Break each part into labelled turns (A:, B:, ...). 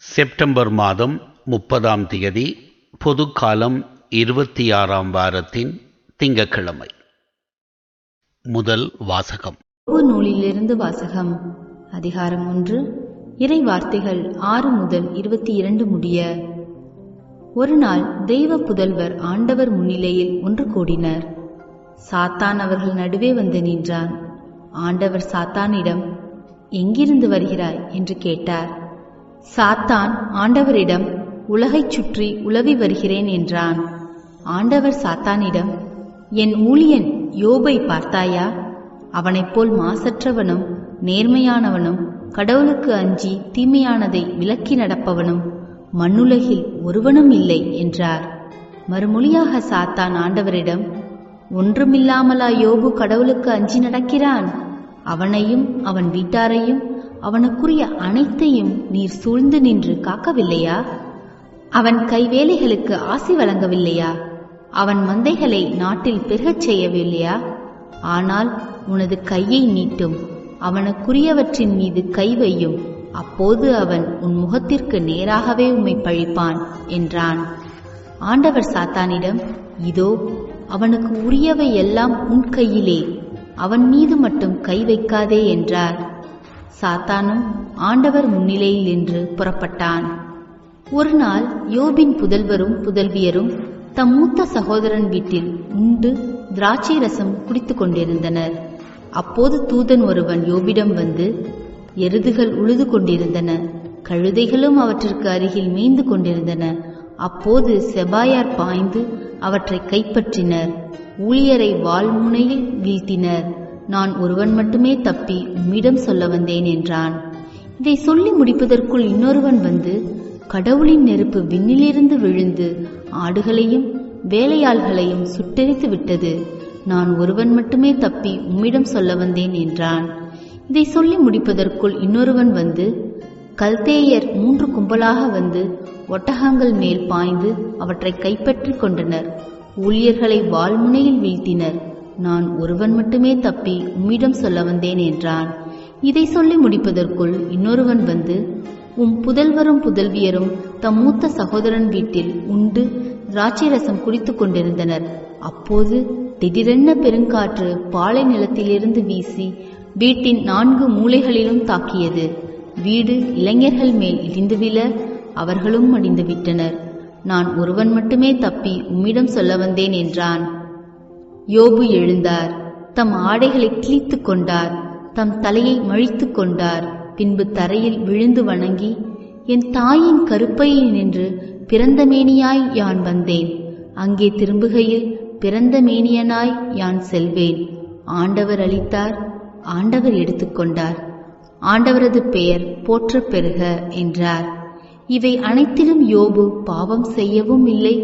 A: September மாதம் 30ஆம் தேதி பொதுக்காலம் 26ஆம் வாரத்தின் திங்கட்கிழமை. முதல் வாசகம்.
B: நூலிலிருந்து வாசகம். அதிகாரம் 1. இறை வார்த்தைகள் 6 முதல் 22 முடிய. ஒரு நாள் தெய்வ புதல்வர் ஆண்டவர் முன்னிலையில் ஒன்று கூடினர். சாத்தான் அவர்கள் நடுவே வந்து நின்றான். ஆண்டவர் சாத்தானிடம், எங்கிருந்து வருகிறாய் என்று கேட்டார். சாத்தான் ஆண்டவரிடம், உலகைச் சுற்றி உலவி வருகிறேன் என்றான். ஆண்டவர் சாத்தானிடம், என் ஊழியன் யோபை பார்த்தாயா? அவனைப் போல் மாசற்றவனும் நேர்மையானவனும் கடவுளுக்கு அஞ்சி தீமையானதை விலக்கி நடப்பவனும் மண்ணுலகில் ஒருவனும் இல்லை என்றார். மறுமொழியாக சாத்தான் ஆண்டவரிடம், ஒன்றுமில்லாமலா யோபு கடவுளுக்கு அஞ்சி நடக்கிறான்? அவனையும் அவன் வீட்டாரையும் அவனுக்குரிய அனைத்தையும் நீர் சூழ்ந்து நின்று காக்கவில்லையா? அவன் கைவேலைகளுக்கு ஆசி வழங்கவில்லையா? அவன் மந்தைகளை நாட்டில் பெருகச் செய்யவில்லையா? ஆனால் உனது கையை நீட்டும், அவனுக்குரியவற்றின் மீது கை வையும், அப்போது அவன் உன் முகத்திற்கு நேராகவே உம்மை பழிப்பான் என்றான். ஆண்டவர் சாத்தானிடம், இதோ அவனுக்கு உரியவை எல்லாம் உன் கையிலே, அவன் மீது மட்டும் கை வைக்காதே என்றார். சாத்தானும் ஆண்டவர் முன்னிலையில் நின்று புறப்பட்டான். ஒரு நாள் யோபின் புதல்வரும் புதல்வியரும் தம் மூத்த சகோதரன் வீட்டில் உண்டு திராட்சை ரசம் குடித்துக் கொண்டிருந்தனர். அப்போது தூதன் ஒருவன் யோபிடம் வந்து, எருதுகள் உழுது கொண்டிருந்தன, கழுதைகளும் அவற்றிற்கு அருகில் மேய்ந்து கொண்டிருந்தன. அப்போது செபாயார் பாய்ந்து அவற்றை கைப்பற்றினர், ஊழியரை வாள்முனையில் வீழ்த்தினர். நான் ஒருவன் மட்டுமே தப்பி உம்மிடம் சொல்ல வந்தேன் என்றான். இதை சொல்லி முடிப்பதற்குள் இன்னொருவன் வந்து, கடவுளின் நெருப்பு விண்ணிலிருந்து விழுந்து ஆடுகளையும் வேலையாள்களையும் சுட்டெரித்து விட்டது. நான் ஒருவன் மட்டுமே தப்பி உம்மிடம் சொல்ல வந்தேன் என்றான். இதை சொல்லி முடிப்பதற்குள் இன்னொருவன் வந்து, கல்தேயர் 3 கும்பலாக வந்து ஒட்டகங்கள் மேல் பாய்ந்து அவற்றை கைப்பற்றி கொண்டனர், ஊழியர்களை வாள்முனையில் வீழ்த்தினர். நான் ஒருவன் மட்டுமே தப்பி உம்மிடம் சொல்ல வந்தேன் என்றான். இதை சொல்லி முடிப்பதற்குள் இன்னொருவன் வந்து, உம் புதல்வரும் புதல்வியரும் தம் மூத்த சகோதரன் வீட்டில் உண்டு திராட்சை ரசம் குடித்துக் கொண்டிருந்தனர். அப்போது திடீரென பெருங்காற்று பாலை நிலத்திலிருந்து வீசி வீட்டின் 4 மூலைகளிலும் தாக்கியது. வீடு இளைஞர்கள் மேல் இடிந்து விழ அவர்களும் மடிந்து விட்டனர். நான் ஒருவன் மட்டுமே தப்பி உம்மிடம் சொல்ல வந்தேன் என்றான். யோபு எழுந்தார், தம் ஆடைகளை கிழித்து கொண்டார், தம் தலையை மழித்து கொண்டார். பின்பு தரையில் விழுந்து வணங்கி, என் தாயின் கருப்பையில் நின்று பிறந்த மேனியாய் யான் வந்தேன், அங்கே திரும்புகையில் பிறந்த மேனியனாய் யான் செல்வேன். ஆண்டவர் அளித்தார், ஆண்டவர் எடுத்துக்கொண்டார், ஆண்டவரது பெயர் போற்ற பெறுக என்றார். இவை அனைத்திலும் யோபு பாவம் செய்யவும் இல்லை,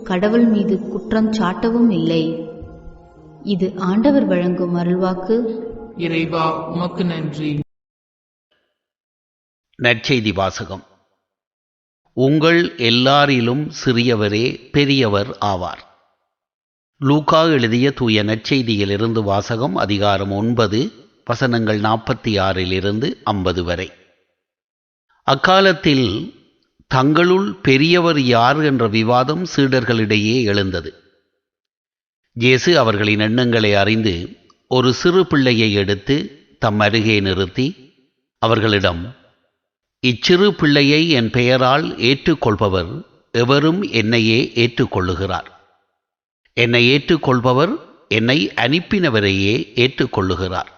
B: கடவுள் மீது குற்றம் சாட்டவும் இல்லை. இது ஆண்டவர் வழங்கும் அருள்வாக்கு.
C: இறைவா உமக்கு நன்றி.
A: நற்செய்தி வாசகம். உங்கள் எல்லாரிலும் சிறியவரே பெரியவர் ஆவார். லூக்கா எழுதிய தூய நற்செய்தியிலிருந்து வாசகம். அதிகாரம் 9 வசனங்கள் 46 50 வரை. அக்காலத்தில் தங்களுள் பெரியவர் யார் என்ற விவாதம் சீடர்களிடையே எழுந்தது. இயேசு அவர்களின் எண்ணங்களை அறிந்து ஒரு சிறு பிள்ளையை எடுத்து தம் அருகே நிறுத்தி அவர்களிடம், இச்சிறு பிள்ளையை என் பெயரால் ஏற்றுக்கொள்பவர் எவரும் என்னையே ஏற்றுக்கொள்ளுகிறார். என்னை ஏற்றுக்கொள்பவர் என்னை அனுப்பினவரையே ஏற்றுக்கொள்ளுகிறார்.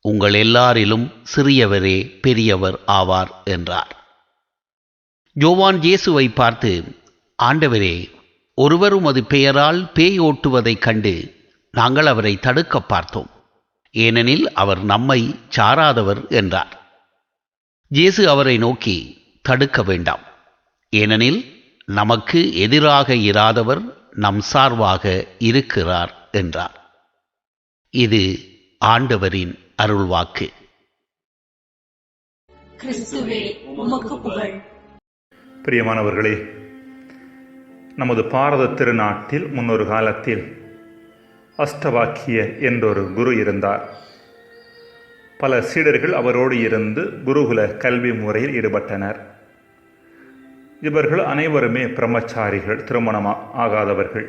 A: உங்கள் எல்லாரிலும் சிறியவரே பெரியவர் ஆவார் என்றார். யோவான் இயேசுவை பார்த்து, ஆண்டவரே, ஒருவர் உமது பெயரால் பேய் ஓட்டுவதைக் கண்டு நாங்கள் அவரை தடுக்க பார்த்தோம், ஏனெனில் அவர் நம்மை சாராதவர் என்றார். இயேசு அவரை நோக்கி, தடுக்க வேண்டாம், ஏனெனில் நமக்கு எதிராக இராதவர் நம் சார்பாக இருக்கிறார் என்றார். இது ஆண்டவரின் அருள்வாக்கு.
B: கிறிஸ்துவே உமக்கு புகழ்.
D: பிரியமானவர்களே, நமது பாரத திருநாட்டில் முன்னொரு காலத்தில் அஷ்டவாக்கியர் என்றொரு குரு இருந்தார். பல சீடர்கள் அவரோடு இருந்து குருகுல கல்வி முறையில் ஈடுபட்டனர். இவர்கள் அனைவருமே பிரம்மச்சாரிகள், திருமணம் ஆகாதவர்கள்.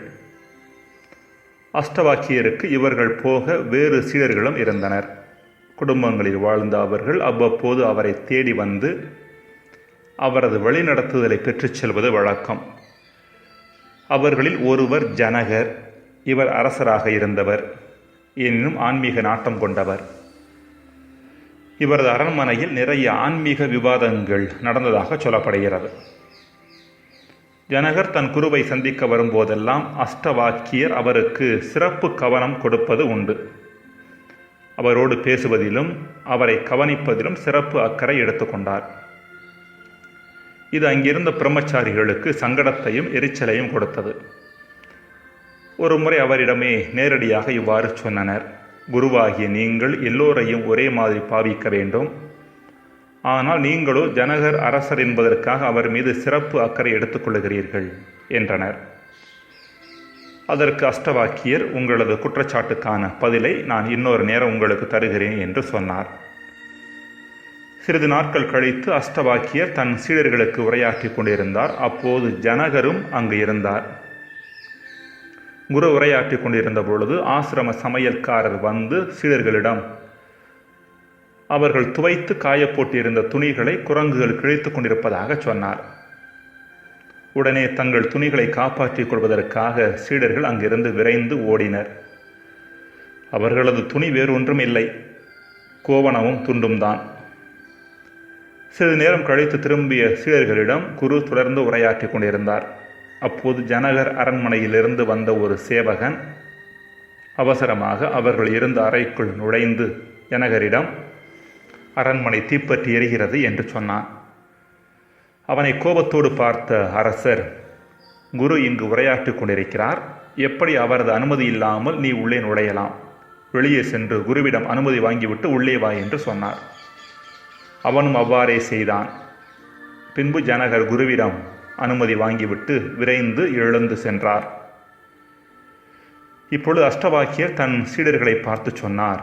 D: அஷ்டவாக்கியருக்கு இவர்கள் போக வேறு சீடர்களும் இருந்தனர். குடும்பங்களில் வாழ்ந்த அவர்கள் அவ்வப்போது அவரை தேடி வந்து அவரது வழிநடத்துதலை பெற்றுச் செல்வது வழக்கம். அவர்களில் ஒருவர் ஜனகர். இவர் அரசராக இருந்தவர், எனினும் ஆன்மீக நாட்டம் கொண்டவர். இவரது அரண்மனையில் நிறைய ஆன்மீக விவாதங்கள் நடந்ததாக சொல்லப்படுகிறது. ஜனகர் தன் குருவை சந்திக்க வரும்போதெல்லாம் அஷ்டவாக்கியர் அவருக்கு சிறப்பு கவனம் கொடுப்பது உண்டு. அவரோடு பேசுவதிலும் அவரை கவனிப்பதிலும் சிறப்பு அக்கறை எடுத்துக்கொண்டார். இது அங்கிருந்த பிரம்மச்சாரிகளுக்கு சங்கடத்தையும் எரிச்சலையும் கொடுத்தது. ஒரு முறை அவரிடமே நேரடியாக இவ்வாறு சொன்னனர்: குருவாகிய நீங்கள் எல்லோரையும் ஒரே மாதிரி பாவிக்க வேண்டும். ஆனால் நீங்களோ ஜனகர் அரசர் என்பதற்காக அவர் மீது சிறப்பு அக்கறை எடுத்துக்கொள்கிறீர்கள் என்றனர். அதற்கு அஷ்டவாக்கியர், உங்களது குற்றச்சாட்டுக்கான பதிலை நான் இன்னொரு நேரம் உங்களுக்கு தருகிறேன் என்று சொன்னார். சிறிது நாட்கள் கழித்து அஷ்டவாக்கியர் தன் சீடர்களுக்கு உரையாற்றி கொண்டிருந்தார். அப்போது ஜனகரும் அங்கு இருந்தார். குரு உரையாற்றி கொண்டிருந்த பொழுது ஆசிரம சமையல்காரர் வந்து சீடர்களிடம் அவர்கள் துவைத்து காயப்போட்டிருந்த துணிகளை குரங்குகள் கிழித்துக் கொண்டிருப்பதாக சொன்னார். உடனே தங்கள் துணிகளை காப்பாற்றிக் கொள்வதற்காக சீடர்கள் அங்கிருந்து விரைந்து ஓடினர். அவர்களது துணி வேறொன்றும் இல்லை, கோவணமும் துண்டும் தான். சிறிது நேரம் கழித்து திரும்பிய சீடர்களிடம் குரு தொடர்ந்து உரையாற்றி கொண்டிருந்தார். அப்போது ஜனகர் அரண்மனையிலிருந்து வந்த ஒரு சேவகன் அவசரமாக அவர்கள் இருந்த அறைக்குள் நுழைந்து ஜனகரிடம் அரண்மனை தீப்பற்றி எரிகிறது என்று சொன்னான். அவனை கோபத்தோடு பார்த்த அரசர், குரு இங்கு உரையாற்றி கொண்டிருக்கிறார், எப்படி அவரது அனுமதி இல்லாமல் நீ உள்ளே நுழையலாம்? வெளியே சென்று குருவிடம் அனுமதி வாங்கிவிட்டு உள்ளே வா என்று சொன்னார். அவனும் அவ்வாறே செய்தான். பின்பு ஜனகர் குருவிடம் அனுமதி வாங்கிவிட்டு விரைந்து எழுந்து சென்றார். இப்பொழுது அஷ்டவாக்கியர் தன் சீடர்களை பார்த்து சொன்னார்: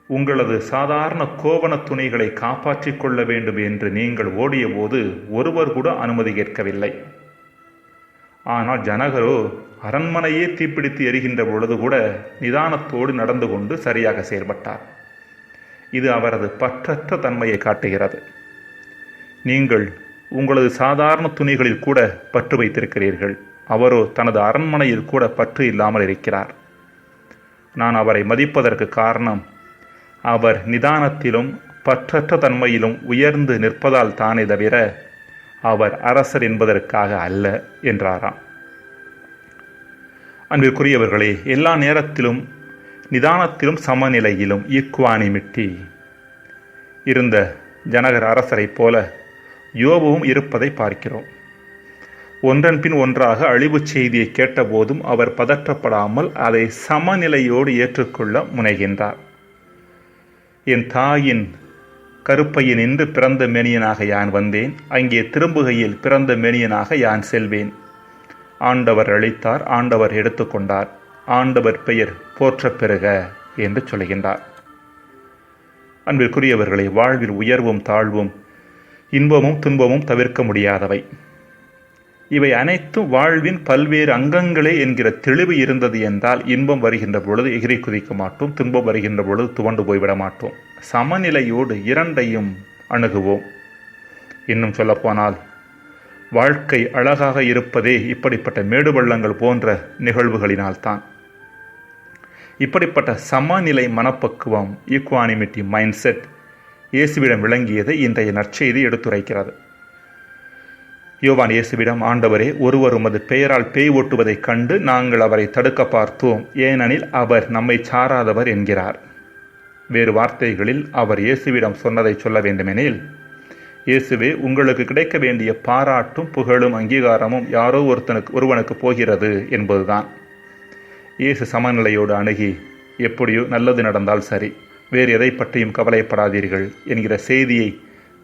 D: உங்களது சாதாரண கோவண துணிகளை காப்பாற்றிக் கொள்ள வேண்டும் என்று நீங்கள் ஓடிய போது ஒருவர் கூட அனுமதி கேட்கவில்லை. ஆனால் ஜனகரோ அரண்மனையே தீப்பிடித்து எரிகின்ற பொழுது கூட நிதானத்தோடு நடந்து கொண்டு சரியாக செயல்பட்டார். இது அவரது பற்றற்ற தன்மையை காட்டுகிறது. நீங்கள் உங்களது சாதாரண துணிகளில் கூட பற்று வைத்திருக்கிறீர்கள். அவரோ தனது அரண்மனையில் கூட பற்று இல்லாமல் இருக்கிறார். நான் அவரை மதிப்பதற்கு காரணம் அவர் நிதானத்திலும் பற்றற்ற தன்மையிலும் உயர்ந்து நிற்பதால் தானே தவிர அவர் அரசர் என்பதற்காக அல்ல என்றாராம். அன்பிற்குரியவர்களே, எல்லா நேரத்திலும் நிதானத்திலும் சமநிலையிலும் ஈக்குவானிமிட்டி இருந்த ஜனகர் அரசரைப் போல யோபுவும் இருப்பதை பார்க்கிறோம். ஒன்றன் பின் ஒன்றாக அழிவுச் செய்தியை கேட்டபோதும் அவர் பதற்றப்படாமல் அதை சமநிலையோடு ஏற்றுக்கொள்ள முனைகின்றார். என் தாயின் கருப்பையினின்று பிறந்த மேனியனாக யான் வந்தேன், அங்கே திரும்புகையில் பிறந்த மேனியனாக யான் செல்வேன். ஆண்டவர் அளித்தார், ஆண்டவர் எடுத்துக்கொண்டார், ஆண்டவர் பெயர் போற்றப் பெறுக என்று சொல்கின்றார். அன்பிற்குரியவர்களை, வாழ்வில் உயர்வும் தாழ்வும் இன்பமும் துன்பமும் தவிர்க்க முடியாதவை. இவை அனைத்தும் வாழ்வின் பல்வேறு அங்கங்களே என்கிற தெளிவு இருந்தது என்றால் இன்பம் வருகின்ற பொழுது எகிரி குதிக்க மாட்டோம், துன்பம் வருகின்ற பொழுது துவண்டு போய்விட மாட்டோம். சமநிலையோடு இரண்டையும் அணுகுவோம். இன்னும் சொல்லப்போனால் வாழ்க்கை அழகாக இருப்பதே இப்படிப்பட்ட மேடு பள்ளங்கள் போன்ற நிகழ்வுகளினால்தான். இப்படிப்பட்ட சமநிலை மனப்பக்குவம், ஈக்குவானிமிட்டி மைண்ட் செட் இயேசுவிடம் விளங்கியதை இன்றைய நற்செய்தி எடுத்துரைக்கிறது. யோவான் இயேசுவிடம், ஆண்டவரே, ஒருவர் உமது பெயரால் பேய் ஓட்டுவதைக் கண்டு நாங்கள் அவரை தடுக்க பார்த்தோம், ஏனெனில் அவர் நம்மை சாராதவர் என்கிறார். வேறு வார்த்தைகளில் அவர் இயேசுவிடம் சொன்னதை சொல்ல வேண்டுமெனில், இயேசுவே, உங்களுக்கு கிடைக்க வேண்டிய பாராட்டும் புகழும் அங்கீகாரமும் யாரோ ஒருவனுக்கு போகிறது என்பதுதான். இயேசு சமநிலையோடு அணுகி, எப்படியோ நல்லது நடந்தால் சரி, வேறு எதை பற்றியும் கவலைப்படாதீர்கள் என்கிற செய்தியை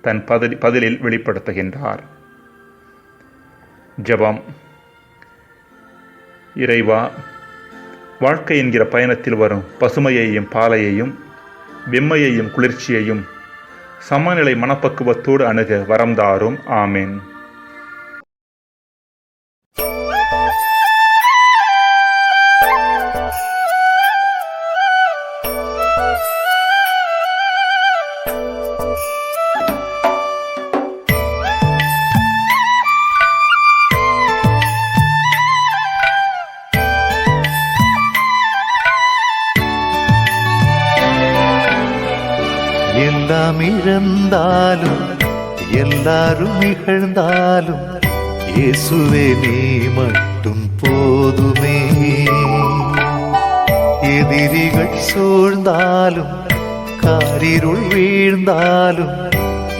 D: தன் பதிலில் வெளிப்படுத்துகின்றார். ஜெபம். இறைவா, வாழ்க்கை என்கிற பயணத்தில் வரும் பசுமையையும் பாலையையும் வெம்மையையும் குளிர்ச்சியையும் சமநிலை மனப்பக்குவத்தோடு அணுக வரம் தாரும். ஆமேன்.
E: இழந்தாலும் எல்லாரும் இகழ்ந்தாலும் இயேசுவே நீ மட்டும் போதுமே. எதிரிகள் சூழ்ந்தாலும் காரிருள் வீழ்ந்தாலும்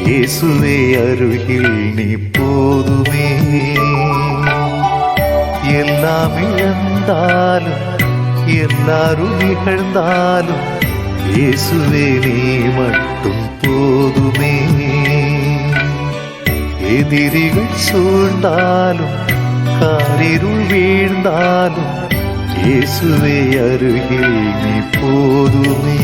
E: இயேசுவே அருகில் நீ போதுமே. எல்லாம் இழந்தாலும் எல்லாரும் இகழ்ந்தாலும் இயேசுவே நீ மட்டும் போதுமே. எதிரிகள் சூழ்ந்தாலும் காரிருள் வீழ்ந்தாலும் இயேசுவே அருகில் நீ போதுமே.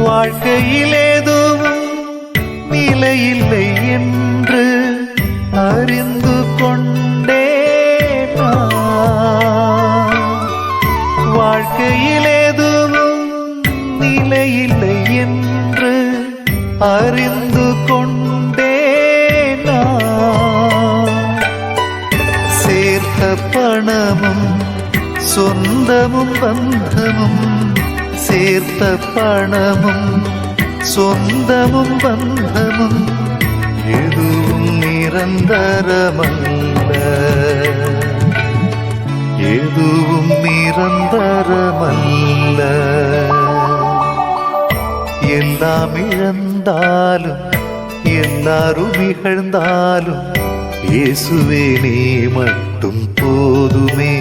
E: வாழ்க்கையில் எதுவும் நிலையில்லை என்று அறிந்து கொண்டேன். வாழ்க்கையில் எதுவும் நிலையில்லை என்று அறிந்து கொண்டேன். சேர்த்த பணமும் சொந்தமும் பந்தமும் சேர்த்த பணமும் சொந்தமும் பந்தமும் எதுவும் நிரந்தரமல்ல. எதுவும் நிரந்தரமல்ல. எல்லாம் இழந்தாலும் எல்லாரும் இகழ்ந்தாலும் இயேசுவே நீ மட்டும் போதுமே.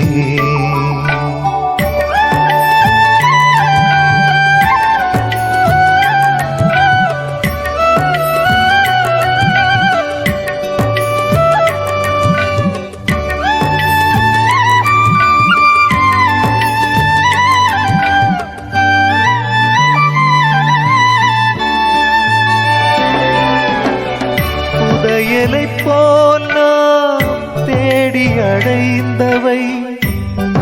E: புதையலை போல் நாம் தேடி அடைந்தவை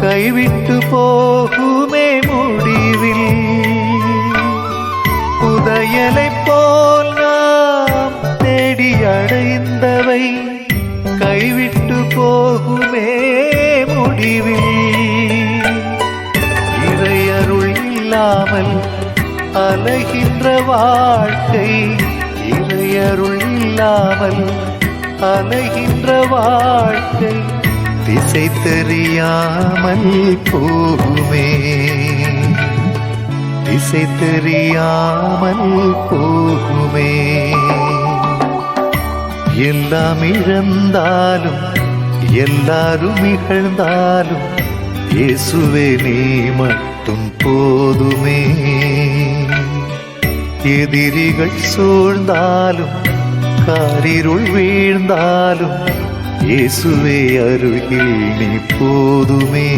E: கைவிட்டு போகுமே முடிவில். புதையலை போல் நாம் தேடி அடைந்தவை கைவிட்டு போகுமே முடிவில். இறையருள் இல்லாமல் அலைகின்ற வாழ்க்கை இறையருள் இல்லாமல் அலைகின்ற வாழ்க்கை திசை தெரியாமல் போகுமே. திசை தெரியாமல் போகுமே. எல்லாம் இழந்தாலும் எல்லாரும் இகழ்ந்தாலும் இயேசுவே நீ மட்டும் போதுமே. எதிரிகள் சூழ்ந்தாலும் காரிருள் வீழ்ந்தாலும் இயேசுவே அருகில் நீ போதுமே.